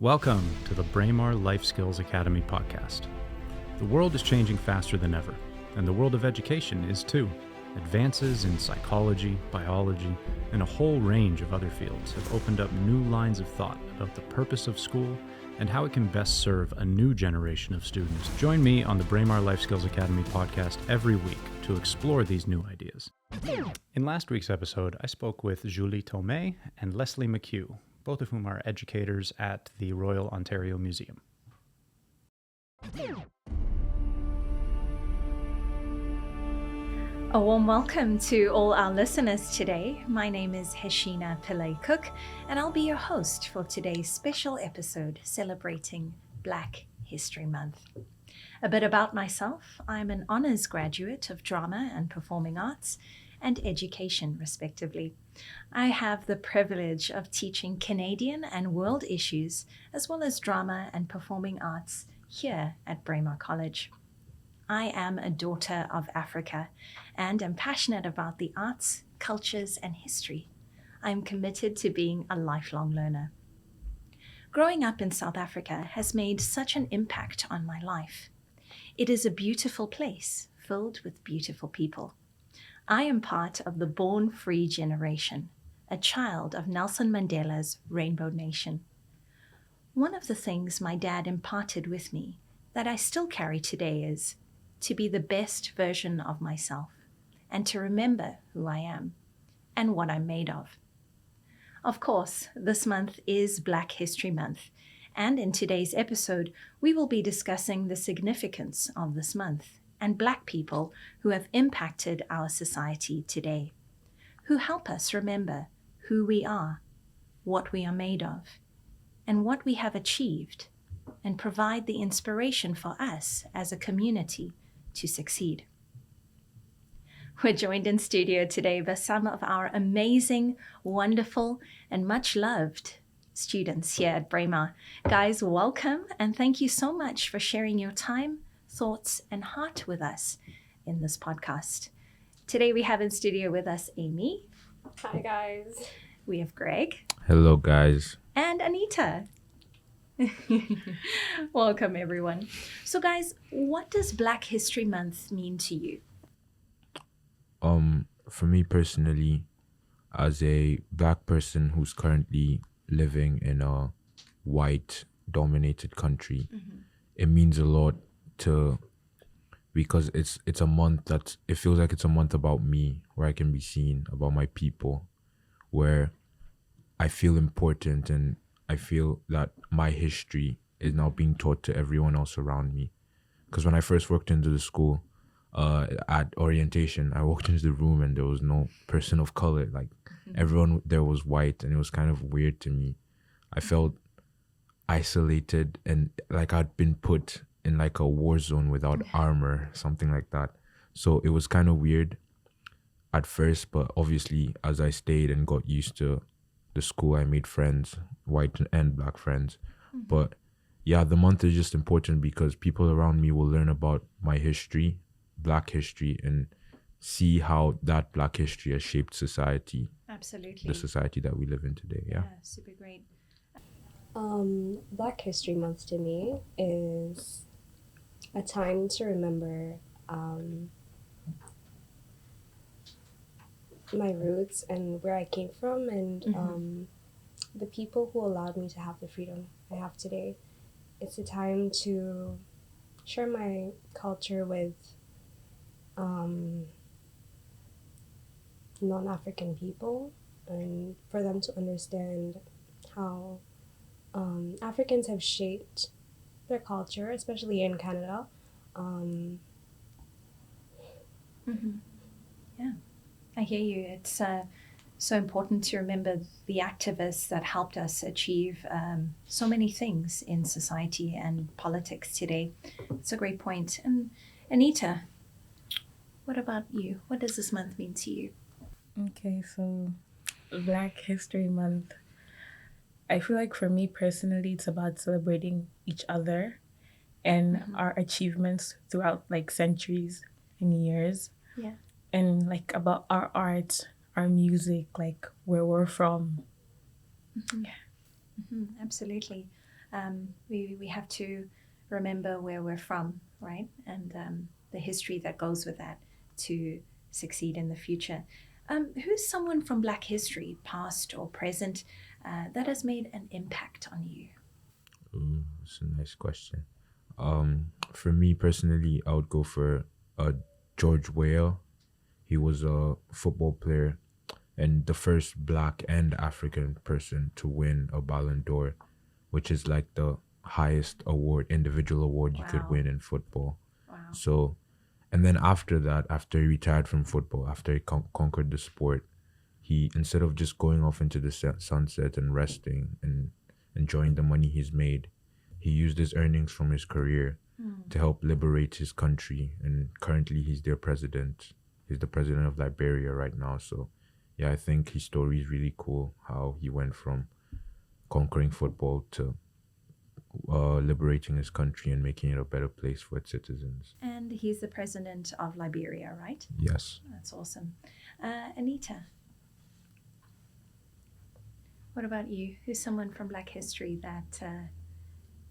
Welcome to the Braemar Life Skills Academy podcast. The world is changing faster than ever, and the world of education is too. Advances in psychology, biology, and a whole range of other fields have opened up new lines of thought about the purpose of school and how it can best serve a new generation of students. Join me on the Braemar Life Skills Academy podcast every week to explore these new ideas. In last week's episode, I spoke with Julie Tomei and Leslie McHugh, both of whom are educators at the Royal Ontario Museum. A warm welcome to all our listeners today. My name is Heshina Pillay-Cooke, and I'll be your host for today's special episode celebrating Black History Month. A bit about myself: I'm an honours graduate of drama and performing arts and education, respectively. I have the privilege of teaching Canadian and world issues, as well as drama and performing arts here at Braemar College. I am a daughter of Africa and am passionate about the arts, cultures, and history. I am committed to being a lifelong learner. Growing up in South Africa has made such an impact on my life. It is a beautiful place filled with beautiful people. I am part of the Born Free generation, a child of Nelson Mandela's Rainbow Nation. One of the things my dad imparted with me that I still carry today is to be the best version of myself and to remember who I am and what I'm made of. Of course, this month is Black History Month, and in today's episode, we will be discussing the significance of this month and Black people who have impacted our society today, who help us remember who we are, what we are made of, and what we have achieved, and provide the inspiration for us as a community to succeed. We're joined in studio today by some of our amazing, wonderful, and much loved students here at Braemar. Guys, welcome, and thank you so much for sharing your time, thoughts, and heart with us in this podcast. Today we have in studio with us Amy. Hi guys. We have Greg. Hello guys. And Anita. Welcome everyone. So guys, what does Black History Month mean to you? For me personally, as a Black person who's currently living in a white dominated country, it means a lot because it's a month it feels like it's a month about me, where I can be seen, about my people, where I feel important and I feel that my history is now being taught to everyone else around me. Because when I first walked into the school, at orientation, I walked into the room and there was no person of color. Like everyone there was white, and it was kind of weird to me. I felt isolated and like I'd been put in like a war zone without armor, something like that. So it was kind of weird at first, but obviously as I stayed and got used to the school, I made friends, white and Black friends. But yeah, the month is just important because people around me will learn about my history, Black history, and see how that Black history has shaped society. Absolutely. The society that we live in today. Yeah, super great. Black History Month to me is a time to remember my roots and where I came from, and the people who allowed me to have the freedom I have today. It's a time to share my culture with non-African people, and for them to understand how Africans have shaped their culture, especially in Canada. Yeah, I hear you. It's so important to remember the activists that helped us achieve so many things in society and politics today. It's a great point. And Anita, what about you? What does this month mean to you? Okay, so Black History Month, I feel like for me personally, it's about celebrating each other and our achievements throughout like centuries and years. Yeah. And like about our art, our music, like where we're from. Absolutely. We have to remember where we're from, right? And the history that goes with that to succeed in the future. Who's someone from Black history, past or present, that has made an impact on you? Ooh, that's a nice question. For me personally, I would go for George Weah. He was a football player and the first black and African person to win a Ballon d'Or, which is like the highest award, individual award you could Wow. win in football. Wow. So, and then after that, after he retired from football, after he conquered the sport, he, instead of just going off into the sunset and resting and enjoying the money he's made, he used his earnings from his career to help liberate his country. And currently, he's their president. He's the president of Liberia right now. So, yeah, I think his story is really cool. How he went from conquering football to liberating his country and making it a better place for its citizens. And he's the president of Liberia, right? Yes. That's awesome. Anita, what about you? Who's someone from Black history that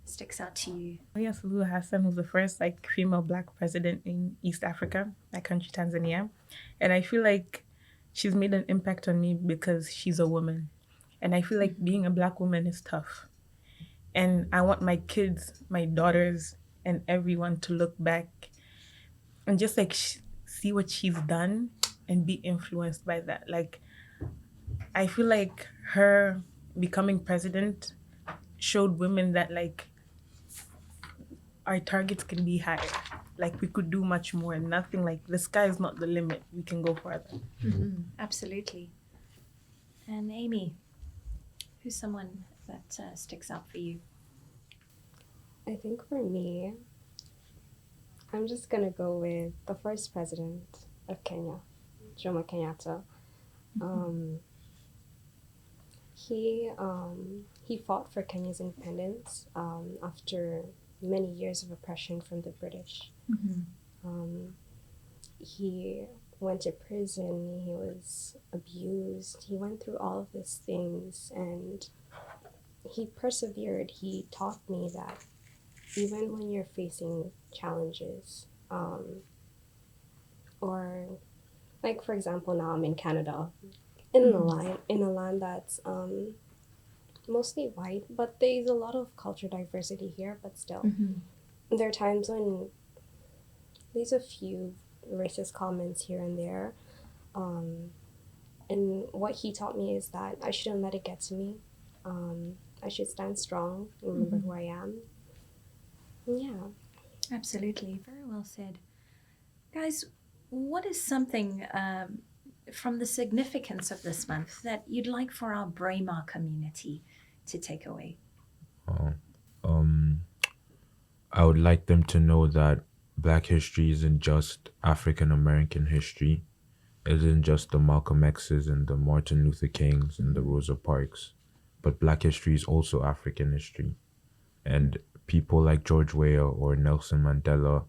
sticks out to you? Yes, Lulu Hassan was the first female Black president in East Africa, my country, Tanzania. And I feel like she's made an impact on me because she's a woman. And I feel like being a Black woman is tough. And I want my kids, my daughters, and everyone to look back and just see what she's done and be influenced by that. I feel like her becoming president showed women that our targets can be higher. We could do much more, and nothing the sky is not the limit. We can go further. Mm-hmm. Absolutely. And Amy, who's someone that sticks out for you? I think for me, I'm just going to go with the first president of Kenya, Jomo Kenyatta. He fought for Kenya's independence after many years of oppression from the British. He went to prison, he was abused, he went through all of these things, and he persevered. He taught me that even when you're facing challenges, or for example, now I'm in Canada, in a land that's mostly white, but there's a lot of culture diversity here, but still. There are times when there's a few racist comments here and there, and what he taught me is that I shouldn't let it get to me. I should stand strong, remember who I am. Yeah. Absolutely. Very well said. Guys, what is something from the significance of this month that you'd like for our Braemar community to take away? I would like them to know that Black history isn't just African American history. It isn't just the Malcolm X's and the Martin Luther Kings and the Rosa Parks, but Black history is also African history. And people like George Weah or Nelson Mandela,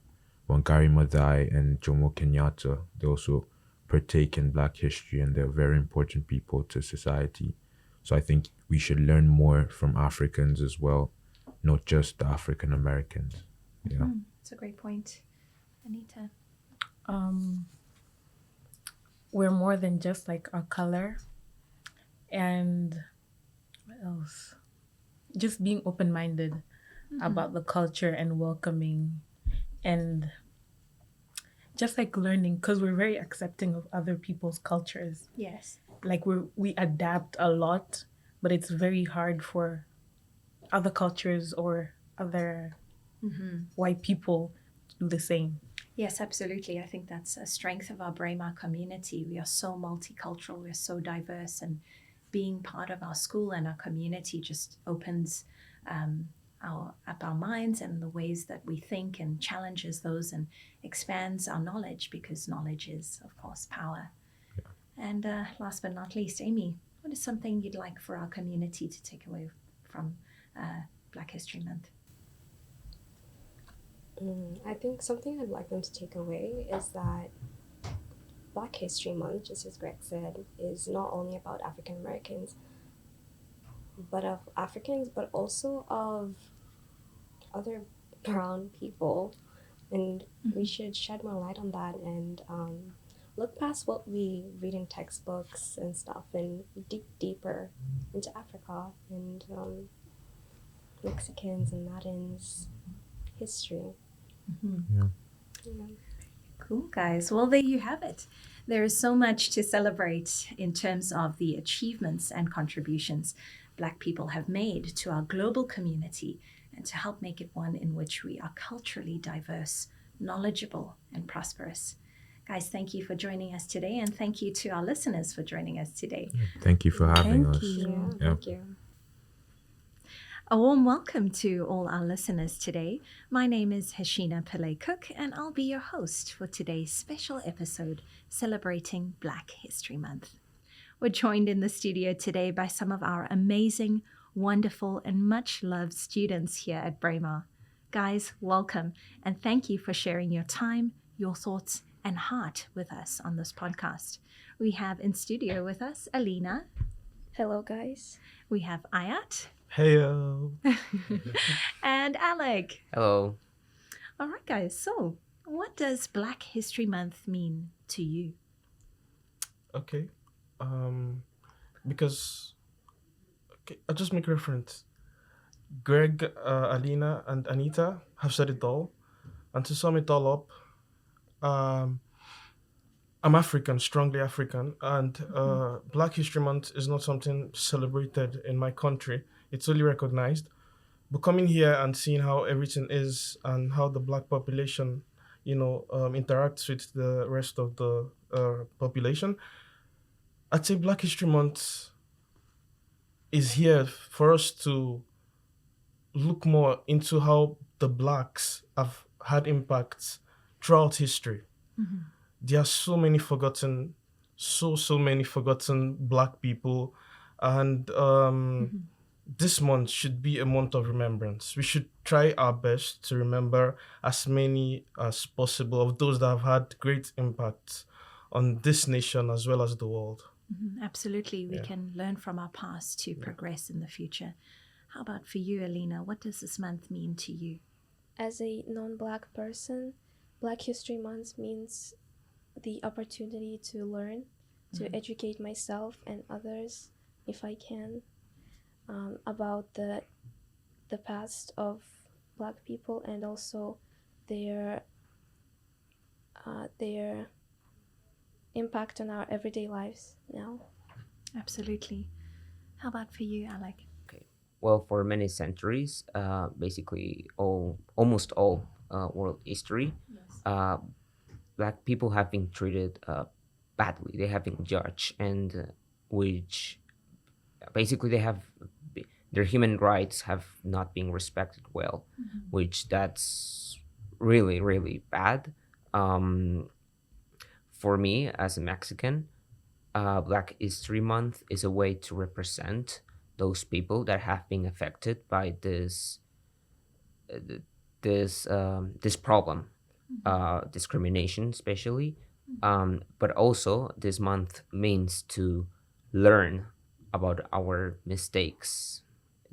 Wangari Maathai and Jomo Kenyatta, they also partake in Black history, and they're very important people to society. So I think we should learn more from Africans as well, not just the African Americans. Yeah. That's a great point. Anita? We're more than just our color. And what else? Just being open-minded about the culture and welcoming and just learning, because we're very accepting of other people's cultures. Yes. We adapt a lot, but it's very hard for other cultures or other white people to do the same. Yes, absolutely. I think that's a strength of our Braemar community. We are so multicultural, we're so diverse, and being part of our school and our community just opens up our minds and the ways that we think, and challenges those and expands our knowledge, because knowledge is, of course, power. Yeah. And last but not least, Amy, what is something you'd like for our community to take away from Black History Month? I think something I'd like them to take away is that Black History Month, just as Greg said, is not only about African Americans, but of Africans, but also of other brown people. And we should shed more light on that and look past what we read in textbooks and stuff and dig deeper into Africa and Mexicans and Latins history. Yeah. Yeah. Cool, guys. Well, there you have it. There is so much to celebrate in terms of the achievements and contributions Black people have made to our global community and to help make it one in which we are culturally diverse, knowledgeable, and prosperous. Guys, thank you for joining us today, and thank you to our listeners for joining us today. Thank you for having Thank us. you. Yeah, Yeah. thank you. A warm welcome to all our listeners today. My name is Heshina Pillay-Cooke, and I'll be your host for today's special episode celebrating Black History Month. We're joined in the studio today by some of our amazing, wonderful, and much-loved students here at Braemar. Guys, welcome, and thank you for sharing your time, your thoughts, and heart with us on this podcast. We have in studio with us Alina. Hello, guys. We have Ayat. Heyo. And Alec. Hello. All right, guys. So, what does Black History Month mean to you? Okay. Because I'll just make reference. Greg, Alina, and Anita have said it all. And to sum it all up, I'm African, strongly African, and Black History Month is not something celebrated in my country. It's only recognized. But coming here and seeing how everything is and how the Black population, interacts with the rest of the population, I'd say Black History Month is here for us to look more into how the Blacks have had impacts throughout history. There are so many forgotten Black people, and this month should be a month of remembrance. We should try our best to remember as many as possible of those that have had great impact on this nation as well as the world. Absolutely. We Yeah. can learn from our past to progress in the future. How about for you, Alina? What does this month mean to you? As a non-Black person, Black History Month means the opportunity to learn, to educate myself and others, if I can, about the past of Black people and also their impact on our everyday lives now. Absolutely. How about for you, Alec? Well, for many centuries, basically almost all world history, Black people have been treated badly. They have been judged, and which basically their human rights have not been respected well, which that's really, really bad. For me, as a Mexican, Black History Month is a way to represent those people that have been affected by this problem, discrimination especially, but also this month means to learn about our mistakes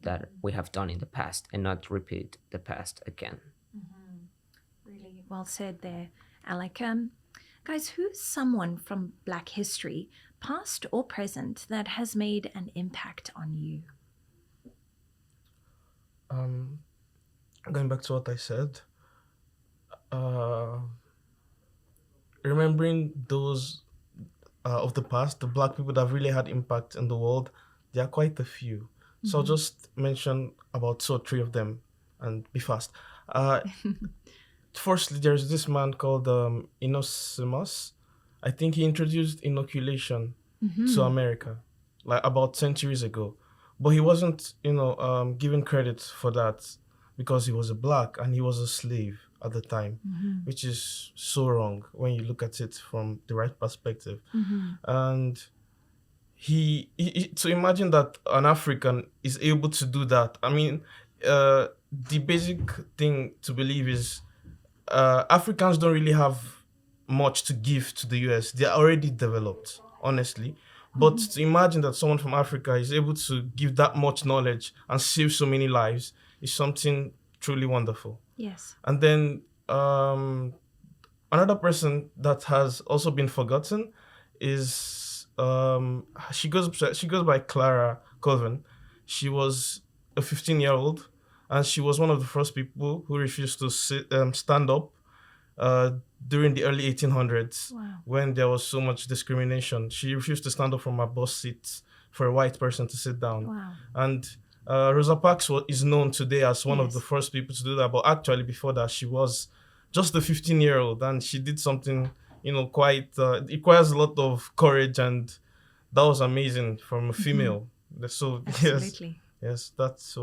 that we have done in the past and not repeat the past again. Really well said there, Alec. Guys, who's someone from Black history, past or present, that has made an impact on you? Going back to what I said, remembering those of the past, the Black people that have really had impact in the world, there are quite a few. So I'll just mention about 2 or 3 of them and be fast. Firstly, there's this man called Inosimus. I think he introduced inoculation to America, like about centuries ago. But he wasn't, given credit for that because he was a Black and he was a slave at the time, which is so wrong when you look at it from the right perspective. And he to imagine that an African is able to do that. I mean, the basic thing to believe is Africans don't really have much to give to the US. They're already developed, honestly. But to imagine that someone from Africa is able to give that much knowledge and save so many lives is something truly wonderful. Yes. And then another person that has also been forgotten is she goes by Clara Colvin. She was a 15-year-old, and she was one of the first people who refused to stand up uh, during the early 1800s. Wow. When there was so much discrimination. She refused to stand up from her bus seat for a white person to sit down. Wow. And Rosa Parks is known today as one of Yes. the first people to do that, but actually before that she was just a 15-year-old, and she did something, quite it requires a lot of courage, and that was amazing from a female. So Absolutely. yes, that's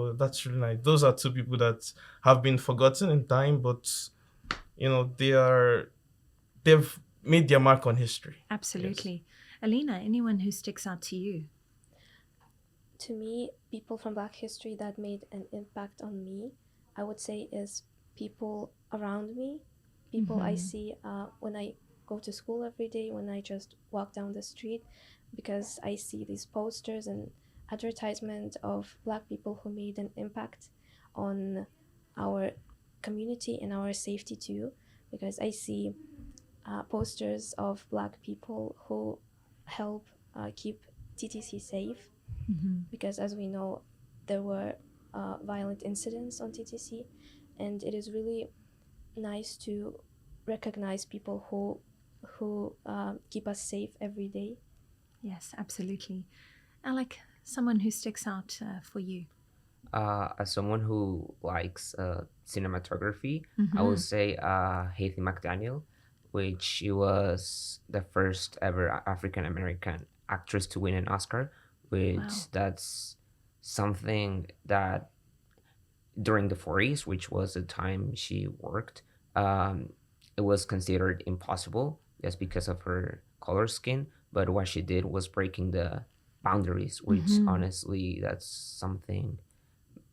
really nice. Those are two people that have been forgotten in time, but they've made their mark on history. Absolutely. Alina, anyone who sticks out to you? To me, people from Black history that made an impact on me, I would say, is people around me, people I see when I go to school every day, when I just walk down the street, because I see these posters and advertisement of Black people who made an impact on our community and our safety too, because I see posters of Black people who help keep TTC safe, because as we know, there were violent incidents on TTC, and it is really nice to recognize people who keep us safe every day. Yes, absolutely. Alec, someone who sticks out for you? As someone who likes cinematography, I would say Haitham McDaniel, which she was the first ever African American actress to win an Oscar, which that's something that during the 40s, which was the time she worked, it was considered impossible just because of her color skin. But what she did was breaking the boundaries, which honestly, that's something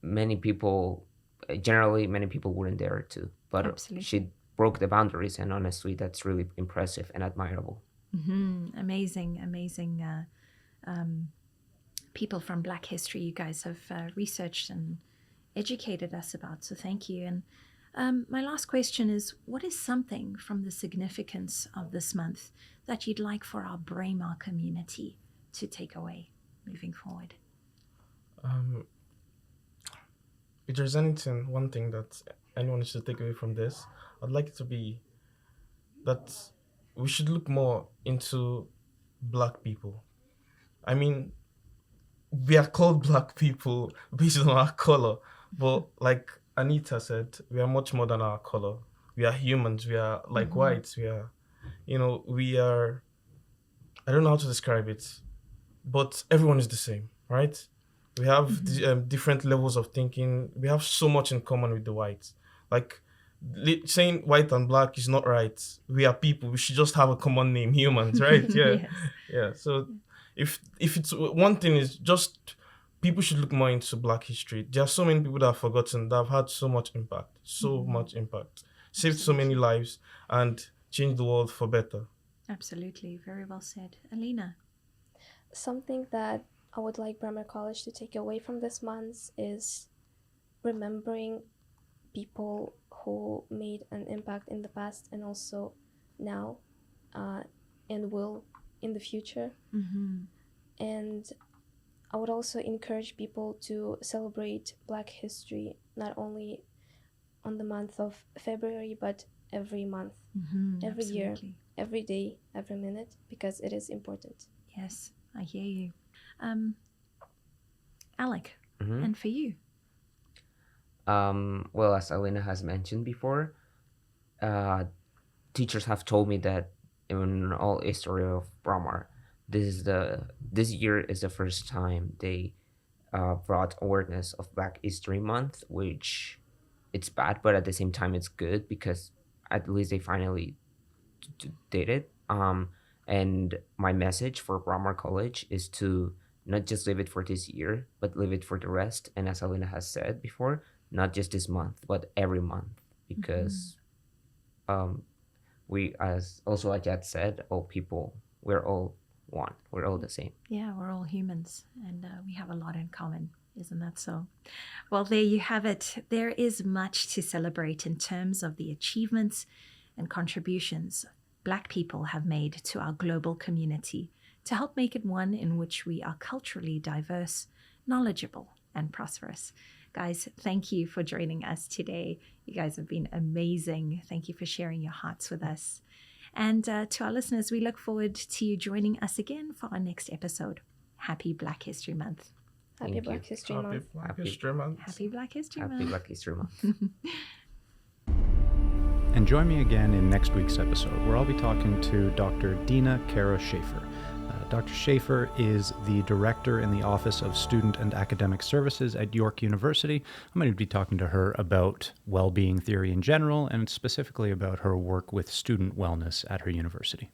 many people wouldn't dare to. But Absolutely. she broke the boundaries, and honestly, that's really impressive and admirable. Amazing people from Black history you guys have researched and educated us about, so thank you. And my last question is, what is something from the significance of this month that you'd like for our Braemar community to take away moving forward? If there's one thing that anyone should take away from this, I'd like it to be that we should look more into Black people. I mean, we are called Black people based on our color, but like Anita said, we are much more than our color. We are humans. We are like whites. We are, we are, I don't know how to describe it, but everyone is the same, right? We have different levels of thinking. We have so much in common with the whites. Like, saying white and Black is not right. We are people. We should just have a common name, humans, right? Yeah. Yes. Yeah. So if it's one thing is just people should look more into Black history. There are so many people that have forgotten that have had so much impact, saved so many lives, and changed the world for better. Absolutely. Very well said. Alina? Something that I would like Braemar College to take away from this month is remembering people who made an impact in the past and also now and will in the future. And I would also encourage people to celebrate Black history not only on the month of February, but every month, every year, Absolutely. every day, every minute, because it is important. Yes, I hear you. Alec, Mhm. and for you? Well, as Alina has mentioned before, teachers have told me that in all history of Braemar, this year is the first time they brought awareness of Black History Month, which it's bad, but at the same time it's good because at least they finally did it. And my message for Braemar College is to not just live it for this year, but live it for the rest. And as Alina has said before, not just this month, but every month, because we, as also Ajat said, we're all one. We're all the same. Yeah, we're all humans, and we have a lot in common. Isn't that so? Well, there you have it. There is much to celebrate in terms of the achievements and contributions Black people have made to our global community to help make it one in which we are culturally diverse, knowledgeable, and prosperous. Guys, thank you for joining us today. You guys have been amazing. Thank you for sharing your hearts with us. And to our listeners, we look forward to you joining us again for our next episode. Happy Black History Month. Happy Thank Black you. History Happy Month. Black History Month. Happy Black History Happy Month. Black History Month. And join me again in next week's episode, where I'll be talking to Dr. Dina Kara Schaefer. Dr. Schaefer is the director in the Office of Student and Academic Services at York University. I'm going to be talking to her about well-being theory in general, and specifically about her work with student wellness at her university.